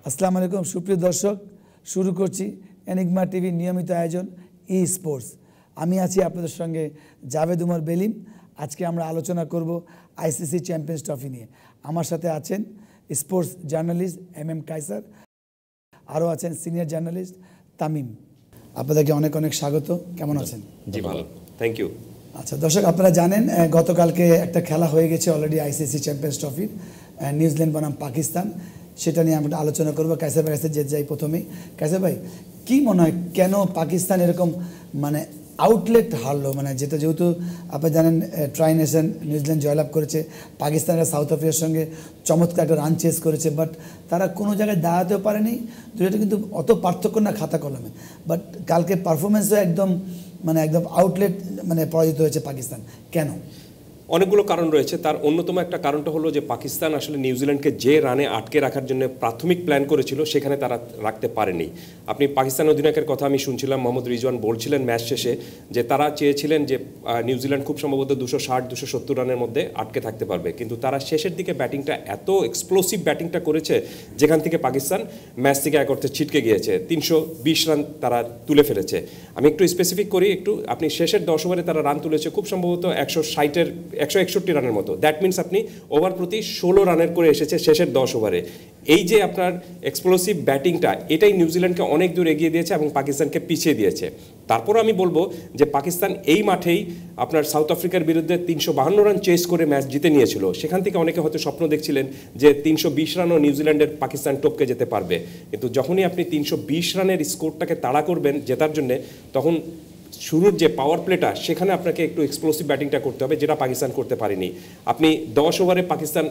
আসসালামু আলাইকুম সুপ্রিয় দর্শক, শুরু করছি এনিগমা টিভির নিয়মিত আয়োজন ই স্পোর্টস। আমি আছি আপনাদের সঙ্গে জাভেদ উমর বেলিম। আজকে আমরা আলোচনা করব আইসিসি চ্যাম্পিয়ন্স ট্রফি নিয়ে। আমার সাথে আছেন স্পোর্টস জার্নালিস্ট এম কায়সার, আরও আছেন সিনিয়র জার্নালিস্ট তামিম। আপনাদেরকে অনেক অনেক স্বাগত। কেমন আছেন? জি ভালো, থ্যাংক ইউ। আচ্ছা দর্শক, আপনারা জানেন গতকালকে একটা খেলা হয়ে গেছে অলরেডি আইসিসি চ্যাম্পিয়ন্স ট্রফির, নিউজিল্যান্ড বনাম পাকিস্তান। সেটা নিয়ে আমরা আলোচনা করবো। কায়সার ভাই কাছে যেতে যাই প্রথমেই। কায়সার ভাই, কী মনে হয় কেন পাকিস্তান এরকম আউটলেট হারলো? যেহেতু আপনি জানেন ট্রাই নেশন নিউজিল্যান্ড জয়লাভ করেছে, পাকিস্তানরা সাউথ আফ্রিকার সঙ্গে চমৎকার একটা রান চেস করেছে, বাট তারা কোনো জায়গায় দাঁড়াতেও পারেনি। দুটো কিন্তু অত পার্থক্য না খাতা কলমে, বাট কালকে পারফরমেন্সও একদম আউটলেট পরাজিত হয়েছে পাকিস্তান। কেন? অনেকগুলো কারণ রয়েছে। তার অন্যতম একটা কারণটা হলো যে পাকিস্তান আসলে নিউজিল্যান্ডকে যে রানে আটকে রাখার জন্য প্রাথমিক প্ল্যান করেছিল সেখানে তারা রাখতে পারেনি। আপনি পাকিস্তান অধিনায়কের কথা আমি শুনছিলাম, মোহাম্মদ রিজওয়ান বলছিলেন ম্যাচ শেষে যে তারা চেয়েছিলেন যে নিউজিল্যান্ড খুব সম্ভবত 260-270 রানের মধ্যে আটকে থাকতে পারবে, কিন্তু তারা শেষের দিকে ব্যাটিংটা এত এক্সপ্লোসিভ ব্যাটিংটা করেছে যেখান থেকে পাকিস্তান ম্যাচ থেকে এক অর্থে ছিটকে গিয়েছে। 320 রান তারা তুলে ফেলেছে। আমি একটু স্পেসিফিক করি, আপনি শেষের 10 ওভারে তারা রান তুলেছে খুব সম্ভবত 161 রানের মতো। দ্যাট মিনস আপনি ওভার প্রতি 16 রানের করে এসেছে শেষের 10 ওভারে। এই যে আপনার এক্সপ্লোসিভ ব্যাটিংটা, এটাই নিউজিল্যান্ডকে অনেক দূর এগিয়ে দিয়েছে এবং পাকিস্তানকে পিছিয়ে দিয়েছে। তারপর আমি বলবো যে পাকিস্তান এই মাঠেই আপনার সাউথ আফ্রিকার বিরুদ্ধে 352 রান চেস করে ম্যাচ জিতে নিয়েছিল। সেখান থেকে অনেকে হয়তো স্বপ্ন দেখছিলেন যে 320 রানও নিউজিল্যান্ডের পাকিস্তান টপকে যেতে পারবে, কিন্তু যখনই আপনি 320 রানের স্কোরটাকে তাড়া করবেন জেতার জন্যে, তখন শুরুর যে পাওয়ার প্লেটা সেখানে আপনাকে একটু এক্সপ্লোসিভ ব্যাটিংটা করতে হবে, যেটা পাকিস্তান করতে পারেনি। আপনি 10 ওভারে পাকিস্তান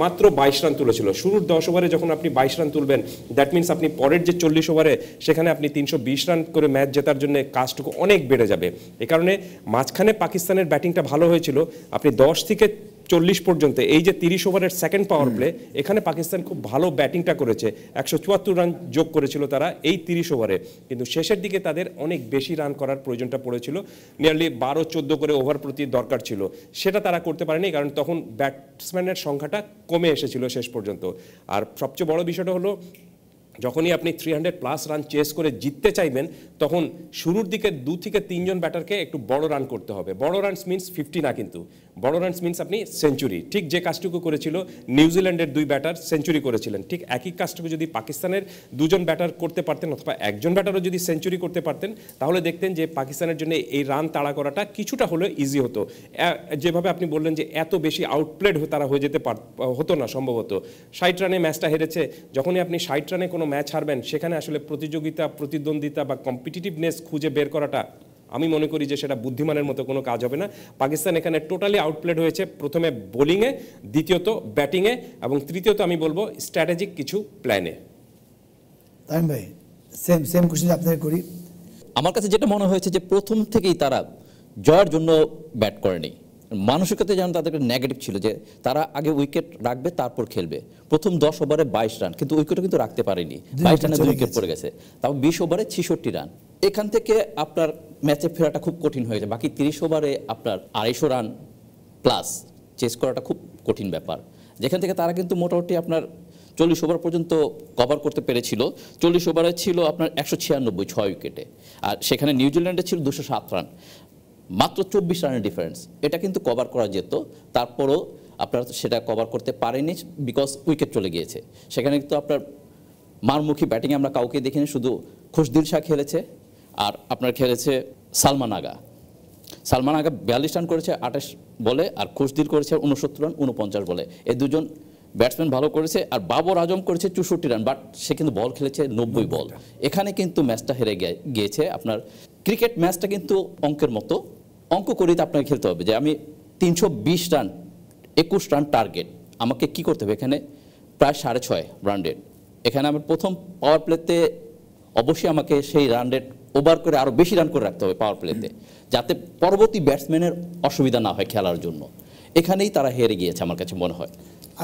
মাত্র 22 রান তুলেছিল। শুরুর 10 ওভারে যখন আপনি 22 রান তুলবেন, দ্যাট মিনস আপনি পরের যে 40 ওভারে সেখানে আপনি 320 রান করে ম্যাচ জেতার জন্য কাজটুকু অনেক বেড়ে যাবে। এ কারণে মাঝখানে পাকিস্তানের ব্যাটিংটা ভালো হয়েছিল। আপনি 10 থেকে 40 পর্যন্ত এই যে 30 ওভারের সেকেন্ড পাওয়ার প্লে, এখানে পাকিস্তান খুব ভালো ব্যাটিংটা করেছে। 174 রান যোগ করেছিল তারা এই 30 ওভারে, কিন্তু শেষের দিকে তাদের অনেক বেশি রান করার প্রয়োজনটা পড়েছিল। নিয়ারলি 12-14 করে ওভার প্রতি দরকার ছিল, সেটা তারা করতে পারেনি, কারণ তখন ব্যাটসম্যানের সংখ্যাটা কমে এসেছিল শেষ পর্যন্ত। আর সবচেয়ে বড় বিষয়টা হলো, যখনই আপনি 300+ রান চেস করে জিততে চাইবেন, তখন শুরুর দিকে 2 থেকে 3 জন ব্যাটারকে একটু বড় রান করতে হবে। বড় রানস মিনস 50 না, কিন্তু বড় রানস মিনস আপনি সেঞ্চুরি। ঠিক যে কাজটুকু করেছিল নিউজিল্যান্ডের 2 ব্যাটার সেঞ্চুরি করেছিলেন, ঠিক একই কাজটুকু যদি পাকিস্তানের 2 জন ব্যাটার করতে পারতেন, অথবা একজন ব্যাটারও যদি সেঞ্চুরি করতে পারতেন, তাহলে দেখতেন যে পাকিস্তানের জন্য এই রান তাড়া করাটা কিছুটা হলেও ইজি হতো। যেভাবে আপনি বললেন যে এত বেশি আউটপ্লেড তারা হয়ে যেতে হতো না সম্ভবত। 60 রানে ম্যাচটা হেরেছে। যখনই আপনি 60 রানে কোনো ম্যাচ হারবেন, সেখানে আসলে প্রতিযোগিতা, প্রতিদ্বন্দ্বিতা বা কম্পিটিটিভনেস খুঁজে বের করাটা, আমি মনে করি যে সেটা বুদ্ধিমানের মতো কোনো কাজ হবে না। পাকিস্তান এখানে টোটালি আউটপ্লেড হয়েছে, প্রথমে বোলিংয়ে, দ্বিতীয়ত ব্যাটিংয়ে, এবং তৃতীয়ত আমি বলবো স্ট্র্যাটেজিক কিছু প্ল্যানে। তামিম ভাই, সেম কোশ্চেন আপনাকে করি। আমার কাছে যেটা মনে হয়েছে যে প্রথম থেকেই তারা জয়ের জন্য ব্যাট করেনি। মানসিকতা যেন তাদের নেগেটিভ ছিল, যে তারা আগে উইকেট রাখবে তারপর খেলবে। প্রথম 10 ওভারে 22 রান, কিন্তু উইকেটও কিন্তু রাখতে পারেনি। 22 রানে 2 উইকেট পড়ে গেছে, তাও 20 ওভারে 66 রান। এখান থেকে আপনার ম্যাচে ফেরাটা খুব কঠিন হয়ে যায়। বাকি 30 ওভারে আপনার 250 রান প্লাস চেস করাটা খুব কঠিন ব্যাপার, যেখান থেকে তারা কিন্তু মোটামুটি আপনার 40 ওভার পর্যন্ত কভার করতে পেরেছিল। 40 ওভারে ছিল আপনার 196, 6 উইকেটে, আর সেখানে নিউজিল্যান্ডে ছিল 207 রান, মাত্র 24 রানের ডিফারেন্স। এটা কিন্তু কভার করা যেত, তারপরও আপনারা সেটা কভার করতে পারেনি বিকজ উইকেট চলে গিয়েছে। সেখানে কিন্তু আপনার মারমুখী ব্যাটিংয়ে আমরা কাউকে দেখিনি, শুধু খুশদিল শাহ খেলেছে, আর আপনার খেলেছে সালমান আগা। 42 রান করেছে 28 বলে, আর খুশদিল করেছে 69 রান 49 বলে। এই দুজন ব্যাটসম্যান ভালো করেছে। আর বাবর আজম করেছে 64 রান, বাট সে কিন্তু বল খেলেছে 90 বল। এখানে কিন্তু ম্যাচটা হেরে গিয়েছে। আপনার ক্রিকেট ম্যাচটা কিন্তু অঙ্কের মতো, অঙ্ক করেই তো আপনাকে খেলতে হবে, যে আমি 320 রান 21 রান টার্গেট, আমাকে কি করতে হবে? এখানে প্রায় 6.5 রান রেট। এখানে আমার প্রথম পাওয়ার প্লেতে অবশ্যই আমাকে সেই রান রেট ওভার করে আরও বেশি রান করে রাখতে হবে পাওয়ার প্লেতে, যাতে পরবর্তী ব্যাটসম্যানের অসুবিধা না হয় খেলার জন্য। এখানেই তারা হেরে গিয়েছে আমার কাছে মনে হয়।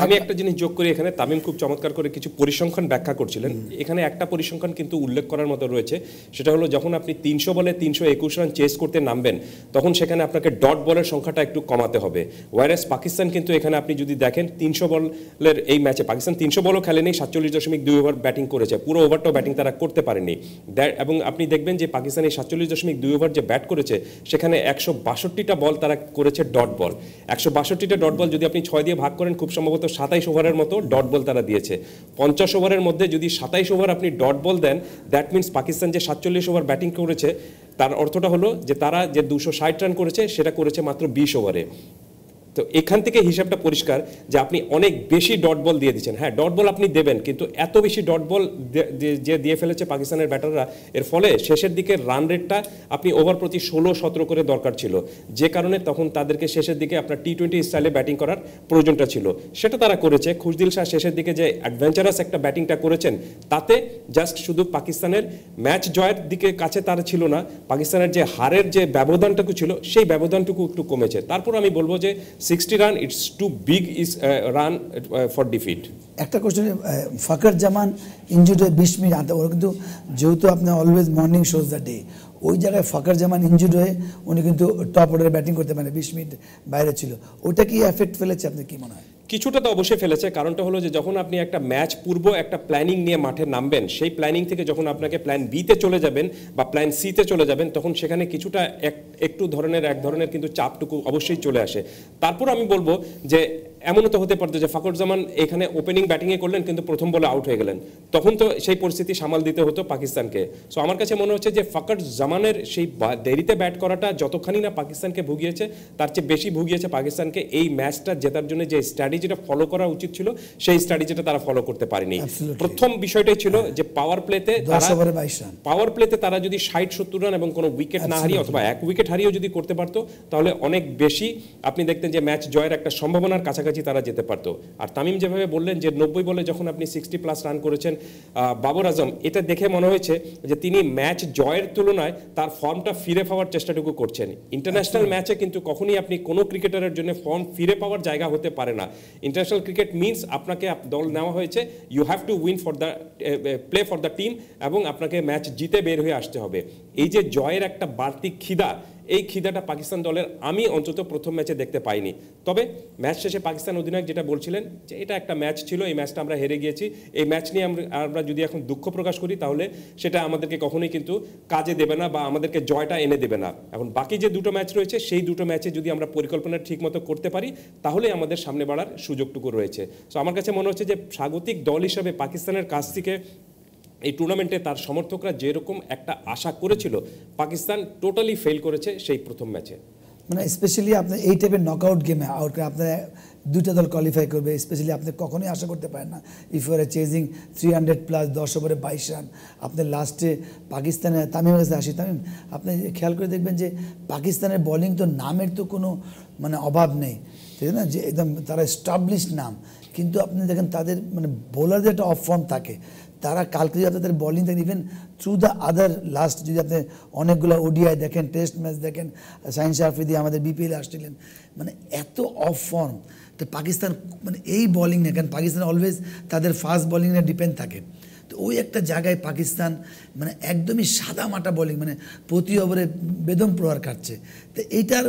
আমি একটা জিনিস যোগ করি এখানে, তামিম খুব চমৎকার করে কিছু পরিসংখ্যান ব্যাখ্যা করছিলেন। এখানে একটা পরিসংখ্যান কিন্তু উল্লেখ করার মতো রয়েছে, সেটা হলো যখন আপনি 300 বলে 321 রান চেস করতে নামবেন তখন সেখানে আপনাকে ডট বলের সংখ্যাটা একটু কমাতে হবে। ওয়ারেস পাকিস্তান কিন্তু এখানে আপনি যদি দেখেন 300 বলের এই ম্যাচে পাকিস্তান 300 বলও খেলেনি, 47.2 ওভার ব্যাটিং করেছে, পুরো ওভারটাও ব্যাটিং তারা করতে পারেনি। এবং আপনি দেখবেন যে পাকিস্তান এই 47.2 ওভার যে ব্যাট করেছে সেখানে 162টা বল তারা করেছে ডট বল। 162টা ডট বল যদি আপনি 6 দিয়ে ভাগ করেন খুব সম্ভবত 27 ওভারের মতো ডট বল তারা দিয়েছে। 50 ওভারের মধ্যে যদি 27 ওভার আপনি ডট বল দেন, দ্যাট মিনস পাকিস্তান যে 47 ওভার ব্যাটিং করেছে তার অর্থটা হলো যে তারা যে 260 রান করেছে সেটা করেছে মাত্র 20 ওভারে। তো এখান থেকে হিসাবটা পরিষ্কার যে আপনি অনেক বেশি ডট বল দিয়ে দিচ্ছেন। হ্যাঁ, ডট বল আপনি দেবেন, কিন্তু এত বেশি ডট বল যে দিয়ে ফেলেছে পাকিস্তানের ব্যাটাররা, এর ফলে শেষের দিকে রান রেটটা আপনি ওভার প্রতি 16-17 করে দরকার ছিল, যে কারণে তখন তাদেরকে শেষের দিকে আপনার T20 স্টাইলে ব্যাটিং করার প্রয়োজনটা ছিল। সেটা তারা করেছে। খুশদিল শাহ শেষের দিকে যে অ্যাডভেঞ্চারাস একটা ব্যাটিংটা করেছেন, তাতে জাস্ট শুধু পাকিস্তানের ম্যাচ জয়ের দিকে কাছে তারা ছিল না, পাকিস্তানের যে হারের যে ব্যবধানটুকু ছিল সেই ব্যবধানটুকু একটু কমেছে। তারপর আমি বলবো যে 60 run its too big is run for defeat. একটা question, Fakhar Zaman injury 20 minute আনতে, ওরা কিন্তু যেহেতু আপনার always morning shows the day, ওই জায়গায় ফাকর জামান ইনজুরি হয়ে উনি কিন্তু টপ অর্ডারে ব্যাটিং করতে পারেন, 20 মিনিট বাইরে ছিল, ওটা কি এফেক্ট ফেলেছে আপনার কি মনে হয়? কিছুটা তো অবশ্যই ফেলেছে। কারণটা হলো যে যখন আপনি একটা ম্যাচ পূর্ব একটা প্ল্যানিং নিয়ে মাঠে নামবেন, সেই প্ল্যানিং থেকে যখন আপনাকে প্ল্যান বিতে চলে যাবেন বা প্ল্যান সিতে চলে যাবেন, তখন সেখানে কিছুটা এক ধরনের কিন্তু চাপটুকু অবশ্যই চলে আসে। তারপর আমি বলবো যে এমনও তো হতে পারতো যে ফাকর জামান এখানে ওপেনিং ব্যাটিংয়ে করলেন কিন্তু প্রথম বলে আউট হয়ে গেলেন, তখন তো সেই পরিস্থিতি সামাল দিতে হতো পাকিস্তানকে। সো আমার কাছে মনে হচ্ছে যে ফাকর জামানের সেই দেরিতে ব্যাট করাটা যতখানি না পাকিস্তানকে ভুগিয়েছে, তার চেয়ে বেশি ভুগিয়েছে পাকিস্তানকে এই ম্যাচটা জেতার জন্য যে স্ট্র্যাটেজিটা ফলো করা উচিত ছিল সেই স্ট্র্যাটেজিটা তারা ফলো করতে পারেনি। প্রথম বিষয়টাই ছিল যে পাওয়ার প্লেতে তারা যদি 60-70 রান এবং কোনো উইকেট না হারিয়ে অথবা এক উইকেট হারিয়েও যদি করতে পারতো, তাহলে অনেক বেশি আপনি দেখতেন যে ম্যাচ জয়ের একটা সম্ভাবনার কাছাকাছি তারা যেতে পারতো। আর তামিম যেভাবে বললেন যে 90 বলে যখন আপনি 60+ রান করেছেন বাবর আজম, এটা দেখে মনে হয়েছে যে তিনি ম্যাচ জয়ের তুলনায় তার ফর্মটা ফিরে পাওয়ার চেষ্টাটুকু করছেন। ইন্টারন্যাশনাল ম্যাচে কিন্তু কখনই আপনি কোনো ক্রিকেটারের জন্য ফর্ম ফিরে পাওয়ার জায়গা হতে পারে না। ইন্টারন্যাশনাল ক্রিকেট মিনস আপনাকে দল নেওয়া হয়েছে, you have to win for the play for the team, এবং আপনাকে ম্যাচ জিতে বের হয়ে আসতে হবে। এই যে জয়ের একটা বাড়তি খিদা, এই খিদাটা পাকিস্তান দলের আমি অন্তত প্রথম ম্যাচে দেখতে পাইনি। তবে ম্যাচ শেষে পাকিস্তান অধিনায়ক যেটা বলছিলেন যে এটা একটা ম্যাচ ছিল, এই ম্যাচটা আমরা হেরে গিয়েছি, এই ম্যাচ নিয়ে আমরা যদি এখন দুঃখ প্রকাশ করি তাহলে সেটা আমাদেরকে কখনোই কিন্তু কাজে দেবে না বা আমাদেরকে জয়টা এনে দেবে না। এখন বাকি যে দুটো ম্যাচ রয়েছে সেই দুটো ম্যাচে যদি আমরা পরিকল্পনা ঠিকমতো করতে পারি তাহলে আমাদের সামনে বাড়ার সুযোগটুকু রয়েছে। সো আমার কাছে মনে হচ্ছে যে স্বাগতিক দল হিসাবে পাকিস্তানের কাছ থেকে এই টুর্নামেন্টে তার সমর্থকরা যেরকম একটা আশা করেছিল, পাকিস্তান টোটালি ফেল করেছে সেই প্রথম ম্যাচে। মানে স্পেশালি আপনার এই টাইপের নকআউট গেমে আউট করে আপনার দুইটা দল কোয়ালিফাই করবে, স্পেশালি আপনি কখনোই আশা করতে পারেন না ইফ ইউ আর চেজিং 300+, 10 ওভারে 22 রান। আপনার লাস্টে পাকিস্তানের তামিমের কাছে আসি, তামিম আপনি খেয়াল করে দেখবেন যে পাকিস্তানের বোলিং তো নামের তো কোনো মানে অভাব নেই, ঠিক না, যে একদম তারা এস্টাবলিশড নাম, কিন্তু আপনি দেখেন তাদের মানে বোলারদের একটা অফ ফর্ম থাকে। তারা কালকে যদি আপনাদের বোলিং দেখেন, even through the other last যদি আপনি অনেকগুলো ওডিআই দেখেন, টেস্ট ম্যাচ দেখেন, শাহিন শাহ আফ্রিদি আমাদের বিপিএল আসছিলেন, মানে এত অফ ফর্ম। তো পাকিস্তান মানে এই বোলিং না, কারণ পাকিস্তান অলওয়েজ তাদের ফাস্ট বোলিং নিয়ে ডিপেন্ড থাকে। তো ওই একটা জায়গায় পাকিস্তান মানে একদমই সাদা মাটা বোলিং, মানে প্রতি ওভারে বেদম প্রহার কাটছে। তো এইটার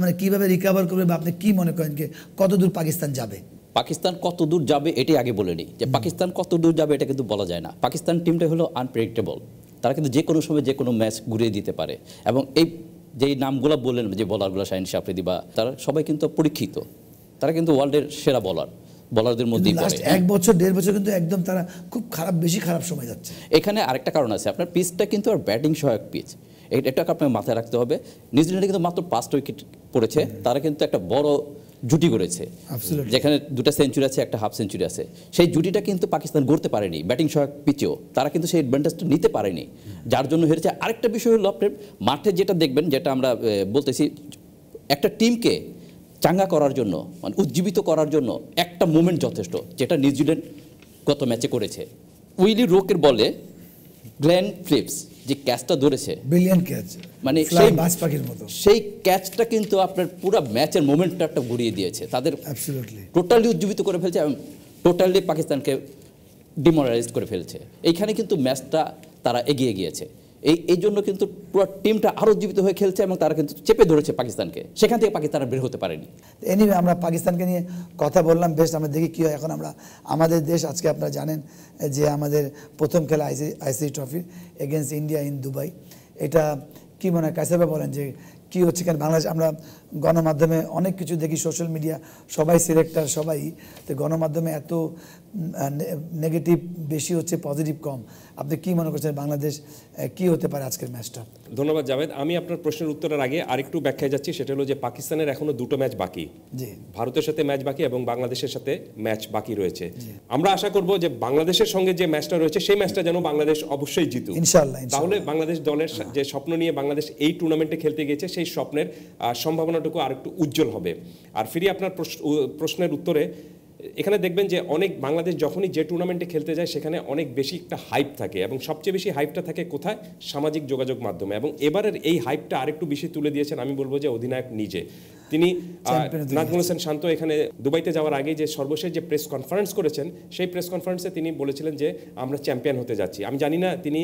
মানে কীভাবে রিকভার করবে বা আপনি কী মনে করেন যে কতদূর পাকিস্তান যাবে? পাকিস্তান কত দূর যাবে এটাই আগে বলে নিই, যে পাকিস্তান কত দূর যাবে এটা কিন্তু বলা যায় না। পাকিস্তান টিমটা হলো আনপ্রেডিক্টেবল, তারা কিন্তু যে কোনো সময় যে কোনো ম্যাচ ঘুরিয়ে দিতে পারে। এবং এই যেই নামগুলো বললেন যে বলারগুলো, শাহিন শাহ আফ্রিদি বা তারা সবাই কিন্তু পরীক্ষিত, তারা কিন্তু ওয়ার্ল্ডের সেরা বলারদের মধ্যেই পড়ে। 1 বছর 1.5 বছর কিন্তু একদম তারা খুব বেশি খারাপ সময় যাচ্ছে। এখানে আরেকটা কারণ আছে, আপনার পিচটা কিন্তু আর ব্যাটিং সহায়ক পিচ, এটাকে আপনার মাথায় রাখতে হবে। নিউজিল্যান্ডে কিন্তু মাত্র 5টা উইকেট পড়েছে, তারা কিন্তু একটা বড় জুটি করেছে, যেখানে 2টা সেঞ্চুরি আছে, একটা হাফ সেঞ্চুরি আছে। সেই জুটিটা কিন্তু পাকিস্তান গড়তে পারেনি ব্যাটিং সহায়ক পিচেও, তারা কিন্তু সেই অ্যাডভান্টেজটা নিতে পারেনি, যার জন্য হেরেছে। আরেকটা বিষয় হলো আপনার মাঠে যেটা দেখবেন, যেটা আমরা বলতেছি, একটা টিমকে চাঙ্গা করার জন্য মানে উজ্জীবিত করার জন্য একটা মোমেন্ট যথেষ্ট, যেটা নিউজিল্যান্ড গত ম্যাচে করেছে। উইলি রোকের বলে গ্লেন ফিলিপস যে ক্যাচটা ধরেছে, ব্রিলিয়ান্ট ক্যাচ, মানে সেই বাজ পাখির মতো, সেই ক্যাচটা কিন্তু আপনার পুরো ম্যাচের মোমেন্টটা ঘুরিয়ে দিয়েছে, তাদের অ্যাবসলিউটলি টোটালি উজ্জীবিত করে ফেলছে এবং টোটালি পাকিস্তানকে ডিমোরালাইজ করে ফেলছে। এইখানে কিন্তু ম্যাচটা তারা এগিয়ে গিয়েছে, এই জন্য কিন্তু পুরো টিমটা আরও জীবিত হয়ে খেলছে এবং তারা কিন্তু চেপে ধরেছে পাকিস্তানকে, সেখান থেকে পাকিস্তান বের হতে পারেনি। এনিওয়ে আমরা পাকিস্তানকে নিয়ে কথা বললাম, বেশ, আমরা দেখি কী হয়। এখন আমরা আমাদের দেশ, আজকে আপনারা জানেন যে আমাদের প্রথম খেলা আইসিসি ট্রফির এগেনস্ট ইন্ডিয়া ইন দুবাই। এটা কি মনে হয় কাইসার ভাই বলেন যে কী হচ্ছে? কেন বাংলাদেশ, আমরা গণমাধ্যমে অনেক কিছু দেখি, সোশ্যাল মিডিয়া সবাই সিলেক্টার, সবাই, তো গণমাধ্যমে এত নেগেটিভ বেশি হচ্ছে, পজিটিভ কম। আপনি কি মনে করছেন বাংলাদেশ কি হতে পারে আজকের ম্যাচটা? ধন্যবাদ জাভেদ। আমি আপনার প্রশ্নের উত্তরের আগে আরেকটু ব্যাখ্যায় যাচ্ছি, সেটা হলো যে পাকিস্তানের এখনো 2টো ম্যাচ বাকি, জি, ভারতের সাথে ম্যাচ বাকি এবং বাংলাদেশের সাথে ম্যাচ বাকি রয়েছে। আমরা আশা করব যে বাংলাদেশের সঙ্গে যে ম্যাচটা রয়েছে সেই ম্যাচটা যেন বাংলাদেশ অবশ্যই জিতুক ইনশাআল্লাহ। তাহলে বাংলাদেশ দলের যে স্বপ্ন নিয়ে বাংলাদেশ এই টুর্নামেন্টে খেলতে গিয়েছে সেই স্বপ্নের সম্ভাবনাটুকু আরেকটু উজ্জ্বল হবে। আর ফিরি আপনার প্রশ্নের উত্তরে, এখানে দেখবেন যে অনেক বাংলাদেশ যখনই যে টুর্নামেন্টে খেলতে যায় সেখানে অনেক বেশি একটা হাইপ থাকে এবং সবচেয়ে বেশি হাইপটা থাকে কোথায়? সামাজিক যোগাযোগ মাধ্যমে। এবং এবারের এই হাইপটা আরেকটু বেশি তুলে দিয়েছেন আমি বলবো যে অধিনায়ক নিজে। তিনি নাজমুল হোসেন শান্ত এখানে দুবাইতে যাওয়ার আগে যে সর্বশেষ যে প্রেস কনফারেন্স করেছেন, সেই প্রেস কনফারেন্সে তিনি বলেছিলেন যে আমরা চ্যাম্পিয়ন হতে যাচ্ছি। আমি জানি না তিনি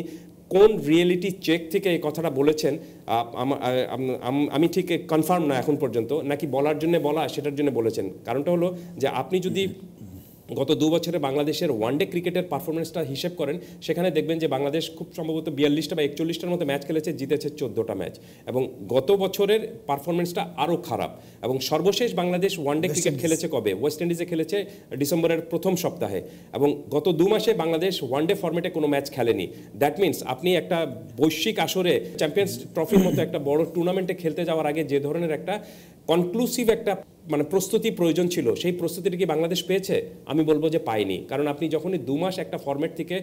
কোন রিয়েলিটি চেক থেকে এই কথাটা বলেছেন, আমি ঠিক কনফার্ম না এখন পর্যন্ত, নাকি বলার জন্য বলা সেটার জন্য বলেছেন। কারণটা হলো যে আপনি যদি গত 2 বছরে বাংলাদেশের ওয়ানডে ক্রিকেটের পারফরমেন্সটা হিসেব করেন, সেখানে দেখবেন যে বাংলাদেশ খুব সম্ভবত 42টা বা 41টার মতো ম্যাচ খেলেছে, জিতেছে 14টা ম্যাচ, এবং গত বছরের পারফরমেন্সটা আরও খারাপ। এবং সর্বশেষ বাংলাদেশ ওয়ানডে ক্রিকেট খেলেছে কবে? ওয়েস্ট ইন্ডিজে খেলেছে ডিসেম্বরের প্রথম সপ্তাহে, এবং গত 2 মাসে বাংলাদেশ ওয়ানডে ফরম্যাটে কোনো ম্যাচ খেলেনি। দ্যাট মিনস আপনি একটা বৈশ্বিক আসরে চ্যাম্পিয়ন্স ট্রফির মতো একটা বড় টুর্নামেন্টে খেলতে যাওয়ার আগে যে ধরনের একটা কনক্লুসিভ একটা প্রস্তুতি প্রয়োজন ছিল, সেই প্রস্তুতিটা কি বাংলাদেশ পেয়েছে? আমি বলবো যে পাইনি। কারণ আপনি যখনই 2 মাস একটা ফরম্যাট থেকে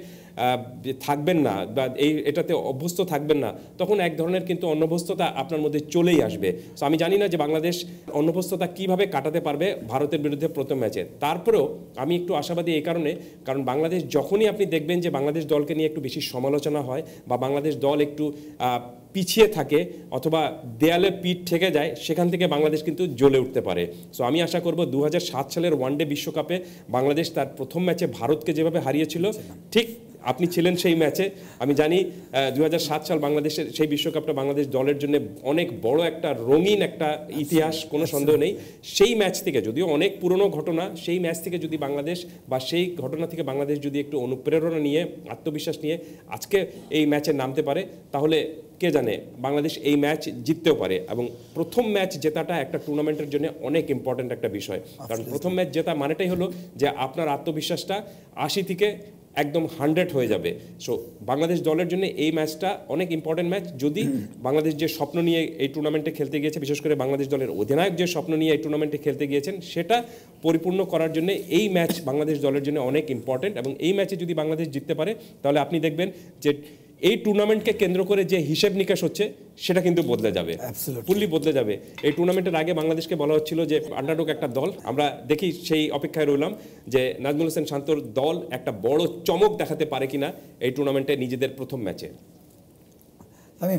থাকবেন না বা এটাতে অভ্যস্ত থাকবেন না, তখন এক ধরনের কিন্তু অনভ্যস্ততা আপনার মধ্যে চলেই আসবে। সো আমি জানি না যে বাংলাদেশ অনভ্যস্ততা কিভাবে কাটাতে পারবে ভারতের বিরুদ্ধে প্রথম ম্যাচে। তারপরেও আমি একটু আশাবাদী এই কারণে, কারণ বাংলাদেশ যখনই আপনি দেখবেন যে বাংলাদেশ দলকে নিয়ে একটু বেশি সমালোচনা হয় বা বাংলাদেশ দল একটু পিছিয়ে থাকে অথবা দেয়ালে পিঠ ঠেকে যায়, সেখান থেকে বাংলাদেশ কিন্তু জ্বলে উঠতে পারে। সো আমি আশা করব 2007 সালের ওয়ানডে বিশ্বকাপে বাংলাদেশ তার প্রথম ম্যাচে ভারতকে যেভাবে হারিয়েছিল, ঠিক আপনি ছিলেন সেই ম্যাচে, আমি জানি 2007 সাল বাংলাদেশের সেই বিশ্বকাপটা বাংলাদেশ দলের জন্য অনেক বড় একটা রঙিন একটা ইতিহাস, কোনো সন্দেহ নেই। সেই ম্যাচ থেকে, যদিও অনেক পুরনো ঘটনা, সেই ম্যাচ থেকে যদি বাংলাদেশ বা সেই ঘটনা থেকে বাংলাদেশ যদি একটু অনুপ্রেরণা নিয়ে, আত্মবিশ্বাস নিয়ে আজকে এই ম্যাচে নামতে পারে, তাহলে কে জানে বাংলাদেশ এই ম্যাচ জিততেও পারে। এবং প্রথম ম্যাচ জেতাটা একটা টুর্নামেন্টের জন্য অনেক ইম্পর্ট্যান্ট একটা বিষয়, কারণ প্রথম ম্যাচ জেতা মানেটাই হলো যে আপনার আত্মবিশ্বাসটা 80 থেকে একদম 100 হয়ে যাবে। সো বাংলাদেশ দলের জন্য এই ম্যাচটা অনেক ইম্পর্টেন্ট ম্যাচ। যদি বাংলাদেশ যে স্বপ্ন নিয়ে এই টুর্নামেন্টে খেলতে গিয়েছে, বিশেষ করে বাংলাদেশ দলের অধিনায়ক যে স্বপ্ন নিয়ে এই টুর্নামেন্টে খেলতে গিয়েছেন, সেটা পরিপূর্ণ করার জন্য এই ম্যাচ বাংলাদেশ দলের জন্য অনেক ইম্পর্টেন্ট। এবং এই ম্যাচে যদি বাংলাদেশ জিততে পারে, তাহলে আপনি দেখবেন যে এই টুর্নামেন্টকে কেন্দ্র করে যে হিসেব নিকাশ হচ্ছে সেটা কিন্তু বদলে যাবে, ফুললি বদলে যাবে। এই টুর্নামেন্টের আগে বাংলাদেশকে বলা হচ্ছিল যে আন্ডারডগ একটা দল, আমরা দেখি সেই অপেক্ষায় রইলাম যে নাজমুল হোসেন শান্তর দল একটা বড় চমক দেখাতে পারে কিনা এই টুর্নামেন্টে নিজেদের প্রথম ম্যাচে। আমি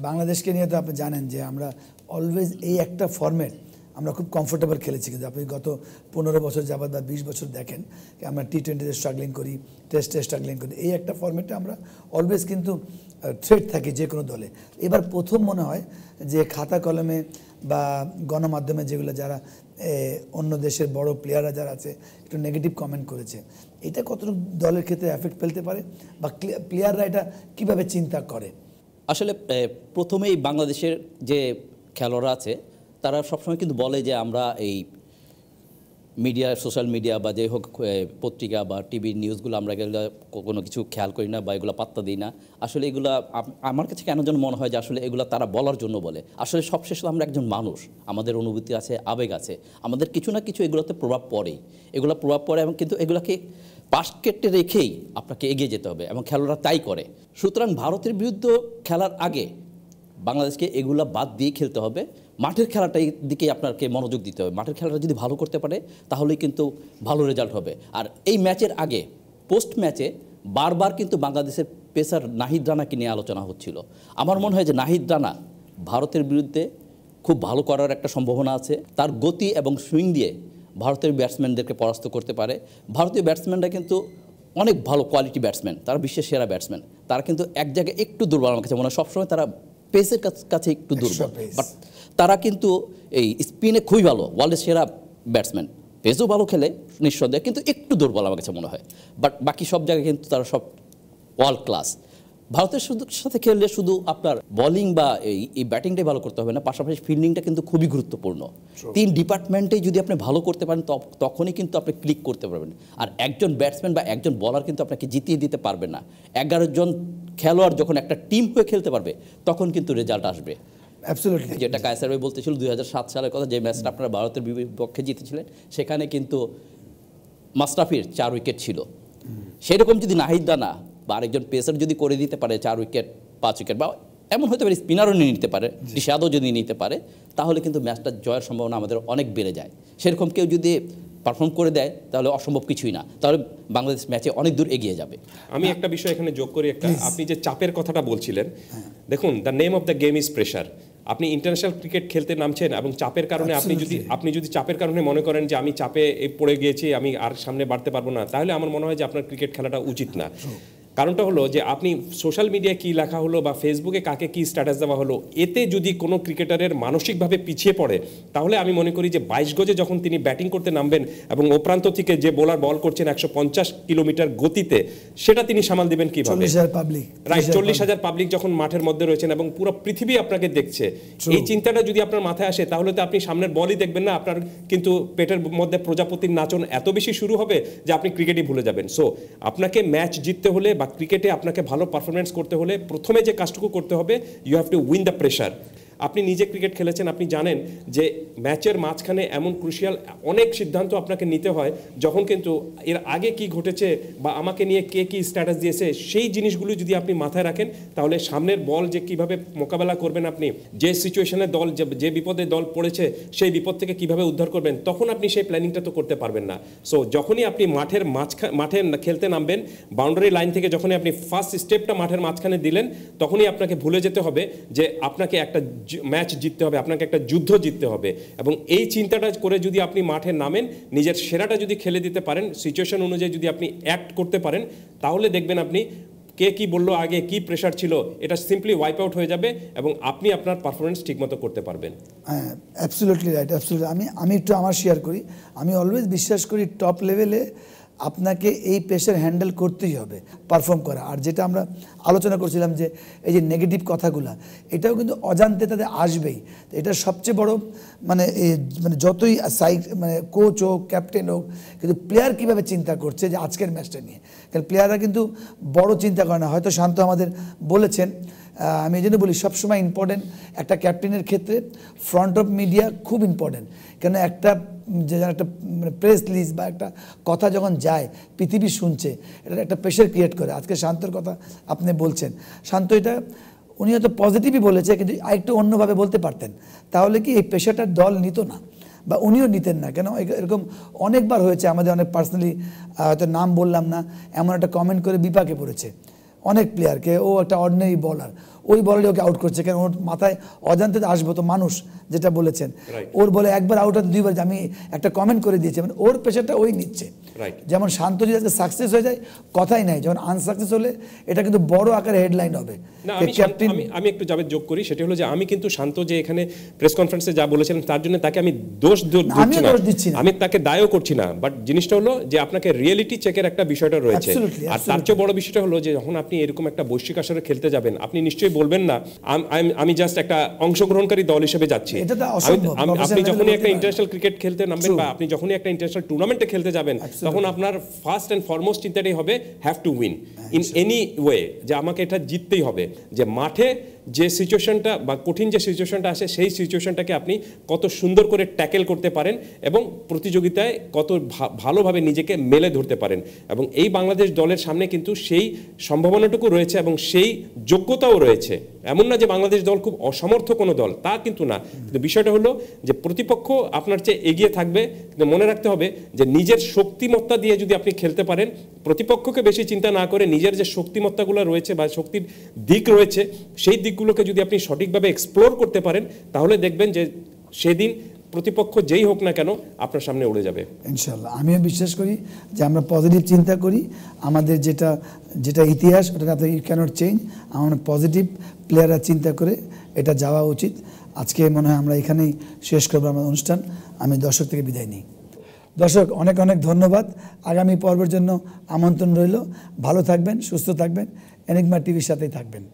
বাংলাদেশকে নিয়ে তো আপনি জানেন যে আমরা অলওয়েজ এই একটা ফরম্যাট আমরা খুব কমফোর্টেবল খেলেছি, কিন্তু আপনি গত 15 বছর যাবত বা 20 বছর দেখেন আমরা টি-20তে স্ট্রাগলিং করি, টেস্টে স্ট্রাগলিং করি, এই একটা ফরম্যাটে আমরা অলওয়েজ কিন্তু থ্রেট থাকি যে কোনো দলে। এবার প্রথম মনে হয় যে খাতা কলমে বা গণমাধ্যমে যেগুলো যারা অন্য দেশের বড় প্লেয়াররা যারা আছে একটু নেগেটিভ কমেন্ট করেছে, এটা কতটুকু দলের ক্ষেত্রে এফেক্ট ফেলতে পারে বা প্লেয়াররা এটা কীভাবে চিন্তা করে? আসলে প্রথমেই বাংলাদেশের যে খেলোয়াড়রা আছে তারা সবসময় কিন্তু বলে যে আমরা এই মিডিয়া, সোশ্যাল মিডিয়া বা যে হোক পত্রিকা বা টিভির নিউজগুলো আমরা এগুলো কোনো কিছু খেয়াল করি না বা এগুলো পাত্তা দিই না। আসলে এগুলো আমার কাছে কেন যেন মনে হয় যে আসলে এগুলো তারা বলার জন্য বলে। আসলে সবশেষে আমরা একজন মানুষ, আমাদের অনুভূতি আছে, আবেগ আছে, আমাদের কিছু না কিছু এগুলোতে প্রভাব পড়েই, এগুলো প্রভাব পড়ে। এবং কিন্তু এগুলোকে পাশ কেটে রেখেই আপনাকে এগিয়ে যেতে হবে এবং খেলোয়াড়রা তাই করে। সুতরাং ভারতের বিরুদ্ধে খেলার আগে বাংলাদেশকে এগুলা বাদ দিয়ে খেলতে হবে, মাঠের খেলাটাই দিকে আপনাকে মনোযোগ দিতে হবে। মাঠের খেলাটা যদি ভালো করতে পারে তাহলেই কিন্তু ভালো রেজাল্ট হবে। আর এই ম্যাচের আগে পোস্ট ম্যাচে বারবার কিন্তু বাংলাদেশের পেসার নাহিদ রানাকে নিয়ে আলোচনা হচ্ছিল। আমার মনে হয় যে নাহিদ রানা ভারতের বিরুদ্ধে খুব ভালো করার একটা সম্ভাবনা আছে। তার গতি এবং সুইং দিয়ে ভারতের ব্যাটসম্যানদেরকে পরাস্ত করতে পারে। ভারতীয় ব্যাটসম্যানরা কিন্তু অনেক ভালো কোয়ালিটি ব্যাটসম্যান, তারা বিশ্বের সেরা ব্যাটসম্যান। তারা কিন্তু এক জায়গায় একটু দুর্বল, আমার কাছে মনে হয় সবসময় তারা পেসের কাছে একটু দুর্বল, বাট তারা কিন্তু এই স্পিনে খুবই ভালো, ওয়ার্ল্ডের সেরা ব্যাটসম্যান। পেসও ভালো খেলে নিঃসন্দেহে, কিন্তু একটু দুর্বল আমার কাছে মনে হয়। বাট বাকি সব জায়গায় কিন্তু তারা সব ওয়ার্ল্ড ক্লাস। ভারতের সাথে খেললে শুধু আপনার বোলিং বা এই ব্যাটিংটাই ভালো করতে হবে না, পাশাপাশি ফিল্ডিংটা কিন্তু খুবই গুরুত্বপূর্ণ। 3 ডিপার্টমেন্টেই যদি আপনি ভালো করতে পারেন তখনই কিন্তু আপনি ক্লিক করতে পারবেন। আর একজন ব্যাটসম্যান বা একজন বলার কিন্তু আপনাকে জিতিয়ে দিতে পারবে না। 11 জন খেলোয়াড় যখন একটা টিম হয়ে খেলতে পারবে তখন কিন্তু রেজাল্ট আসবে। অ্যাবসলিউটলি, যেটা কায়সার ভাই বলতেছিল 2007 সালের কথা, যে ম্যাচটা আপনারা ভারতের বিপক্ষে জিতেছিলেন, সেখানে কিন্তু মাশরাফির 4 উইকেট ছিল। সেরকম যদি নাহিদ রানা বা আরেকজন পেসার যদি করে দিতে পারে 4 উইকেট 5 উইকেট, বা এমন হতে পারে স্পিনারও নিয়ে নিতে পারে, রিশাদও যদি নিতে পারে, তাহলে কিন্তু ম্যাচটা জয়ের সম্ভাবনা আমাদের অনেক বেড়ে যায়। সেরকম কেউ যদি পারফর্ম করে দেয় তাহলে অসম্ভব কিছুই না, তাহলে বাংলাদেশ ম্যাচে অনেক দূর এগিয়ে যাবে। আমি একটা বিষয় এখানে যোগ করি, একটা আপনি যে চাপের কথাটা বলছিলেন, দেখুন the name of the game is pressure. আপনি ইন্টারন্যাশনাল ক্রিকেট খেলতে নামছেন এবং চাপের কারণে আপনি যদি চাপের কারণে মনে করেন যে আমি চাপে পড়ে গিয়েছি, আমি আর সামনে বাড়তে পারবো না, তাহলে আমার মনে হয় যে আপনার ক্রিকেট খেলাটা উচিত না। কারণটা হলো যে আপনি সোশ্যাল মিডিয়ায় কী লেখা হলো বা ফেসবুকে কাকে কী স্ট্যাটাস দেওয়া হলো, এতে যদি কোনো ক্রিকেটারের মানসিকভাবে পিছিয়ে পড়ে, তাহলে আমি মনে করি যে 22 গজে যখন তিনি ব্যাটিং করতে নামবেন এবং ও প্রান্ত থেকে যে বোলার বল করছেন 150 কিলোমিটার গতিতে, সেটা তিনি সামাল দিবেন কীভাবে? 40,000 পাবলিক যখন মাঠের মধ্যে রয়েছেন এবং পুরো পৃথিবী আপনাকে দেখছে, এই চিন্তাটা যদি আপনার মাথায় আসে, তাহলে তো আপনি সামনের বলই দেখবেন না, আপনার কিন্তু পেটের মধ্যে প্রজাপতির নাচন এত বেশি শুরু হবে যে আপনি ক্রিকেটই ভুলে যাবেন। সো আপনাকে ম্যাচ জিততে হলে বা ক্রিকেটে আপনাকে ভালো পারফরমেন্স করতে হলে প্রথমে যে কাজটুকু করতে হবে, you have to win the pressure. আপনি নিজে ক্রিকেট খেলেছেন, আপনি জানেন যে ম্যাচের মাঝখানে এমন ক্রুশিয়াল অনেক সিদ্ধান্ত আপনাকে নিতে হয়, যখন কিন্তু এর আগে কি ঘটেছে বা আমাকে নিয়ে কে কি স্ট্যাটাস দিয়েছে, সেই জিনিসগুলো যদি আপনি মাথায় রাখেন, তাহলে সামনের বল যে কিভাবে মোকাবেলা করবেন, আপনি যে সিচুয়েশনে দল যে বিপদে দল পড়েছে সেই বিপদ থেকে কিভাবে উদ্ধার করবেন, তখন আপনি সেই প্ল্যানিংটা তো করতে পারবেন না। সো যখনই আপনি মাঠে খেলতে নামবেন, বাউন্ডারি লাইন থেকে যখনই আপনি ফার্স্ট স্টেপটা মাঠের মাঝখানে দিলেন, তখনই আপনাকে ভুলে যেতে হবে যে আপনাকে একটা ম্যাচ জিততে হবে, আপনাকে একটা যুদ্ধ জিততে হবে। এবং এই চিন্তাটা করে যদি আপনি মাঠে নামেন, নিজের সেরাটা যদি খেলে দিতে পারেন, সিচুয়েশন অনুযায়ী যদি আপনি অ্যাক্ট করতে পারেন, তাহলে দেখবেন আপনি কে কি বললো আগে, কি প্রেশার ছিল, এটা সিম্পলি ওয়াইপ আউট হয়ে যাবে এবং আপনি আপনার পারফরমেন্স ঠিকমতো করতে পারবেন। হ্যাঁ, অ্যাবসলিউটলি রাইট, অ্যাবসলিউটলি। আমি একটু আমার শেয়ার করি। আমি অলওয়েজ বিশ্বাস করি টপ লেভেলে আপনাকে এই প্রেশার হ্যান্ডেল করতেই হবে পারফর্ম করা। আর যেটা আমরা আলোচনা করছিলাম যে এই যে নেগেটিভ কথাগুলো, এটাও কিন্তু অজান্তে তাদের আসবেই। তো এটা সবচেয়ে বড় মানে যতই মানে কোচ হোক, ক্যাপ্টেন হোক, কিন্তু প্লেয়ার কীভাবে চিন্তা করছে যে আজকের ম্যাচটা নিয়ে, কারণ প্লেয়াররা কিন্তু বড় চিন্তা করে না। হয়তো শান্ত আমাদের বলেছেন, আমি এই জন্য বলি সবসময় ইম্পর্টেন্ট একটা ক্যাপ্টেনের ক্ষেত্রে ফ্রন্ট অফ মিডিয়া খুব ইম্পর্টেন্ট। কেন একটা একটা প্রেস লিস্ট বা একটা কথা যখন যায়, পৃথিবী শুনছে, এটা একটা প্রেশার ক্রিয়েট করে। আজকে শান্তর কথা আপনি বলছেন, শান্ত এটা উনি হয়তো পজিটিভই বলেছে, কিন্তু আরেকটু অন্যভাবে বলতে পারতেন, তাহলে কি এই প্রেশারটা দল নিত না বা উনিও নিতেন না। কেন এরকম অনেকবার হয়েছে আমাদের, অনেক পার্সোনালি হয়তো নাম বললাম না, এমন একটা কমেন্ট করে বিপাকে পড়েছে অনেক প্লেয়ারকে, ও একটা অর্ডিনারি বলার, ওই বলে ওকে আউট করছে, কেন ওর মাথায় অজান্তে আসবো তো মানুষ, যেটা বলেছেন ওর বলে একবার আউট হতে 2বার, আমি একটা কমেন্ট করে দিয়েছি, মানে ওর প্রেশারটা ওই নিচ্ছে। যেমন শান্ত যদি আজকে সাকসেস হয়ে যায় কথাই নাই, যখন আনসাকসেস হলে এটা কিন্তু বড় আকারে হেডলাইন হবে। আমি একটু যাবে যোগ করি, সেটা হলো যে আমি কিন্তু শান্ত যে এখানে প্রেস কনফারেন্সে যা বলেছিলেন তার জন্য তাকে আমি দোষ দিচ্ছি না, আমি তাকে দায়ও করছি না, বাট জিনিসটা হলো যে আপনাকে রিয়েলিটি চেকের একটা বিষয়টা রয়েছে। আর তার চেয়ে বড় বিষয়টা হলো যে যখন আপনি এরকম একটা বৈশ্বিক আসরে খেলতে যাবেন, আপনি নিশ্চয়ই বলবেন না আমি জাস্ট একটা অংশগ্রহণকারী দল হিসেবে যাচ্ছি। আপনি যখনই একটা ইন্টারন্যাশনাল ক্রিকেট খেলতে নামবেন বা আপনি যখনই একটা ইন্টারন্যাশনাল টুর্নামেন্টে খেলতে যাবেন, তখন আপনার ফার্স্ট অ্যান্ড ফরমোস্ট চিন্তাটাই হবে have to win in any way, যে আমাকে এটা জিততেই হবে। যে মাঠে যে সিচুয়েশনটা বা কঠিন যে সিচুয়েশনটা আসে সেই সিচুয়েশনটাকে আপনি কত সুন্দর করে ট্যাকেল করতে পারেন এবং প্রতিযোগিতায় কত ভালোভাবে নিজেকে মেলে ধরতে পারেন। এবং এই বাংলাদেশ দলের সামনে কিন্তু সেই সম্ভাবনাটুকু রয়েছে এবং সেই যোগ্যতাও রয়েছে। এমন না যে বাংলাদেশ দল খুব অসমর্থ কোনো দল, তা কিন্তু না। কিন্তু বিষয়টা হলো যে প্রতিপক্ষ আপনার চেয়ে এগিয়ে থাকবে, কিন্তু মনে রাখতে হবে যে নিজের শক্তিমত্তা দিয়ে যদি আপনি খেলতে পারেন, প্রতিপক্ষকে বেশি চিন্তা না করে নিজের যে শক্তিমত্তাগুলো রয়েছে বা শক্তির দিক রয়েছে সেই দিকগুলোকে যদি আপনি সঠিকভাবে এক্সপ্লোর করতে পারেন, তাহলে দেখবেন যে সেদিন প্রতিপক্ষ যেই হোক না কেন আপনার সামনে উড়ে যাবে ইনশাল্লাহ। আমিও বিশ্বাস করি যে আমরা পজিটিভ চিন্তা করি, আমাদের যেটা ইতিহাস ওটা ইউ ক্যানট চেঞ্জ, আমরা পজিটিভ প্লেয়াররা চিন্তা করে এটা যাওয়া উচিত। আজকে মনে হয় আমরা এখানেই শেষ করবো আমার অনুষ্ঠান। আমি দর্শক থেকে বিদায় নিই। দর্শক অনেক অনেক ধন্যবাদ। আগামী পর্বের জন্য আমন্ত্রণ রইল। ভালো থাকবেন, সুস্থ থাকবেন, এনিগমা টিভির সাথেই থাকবেন।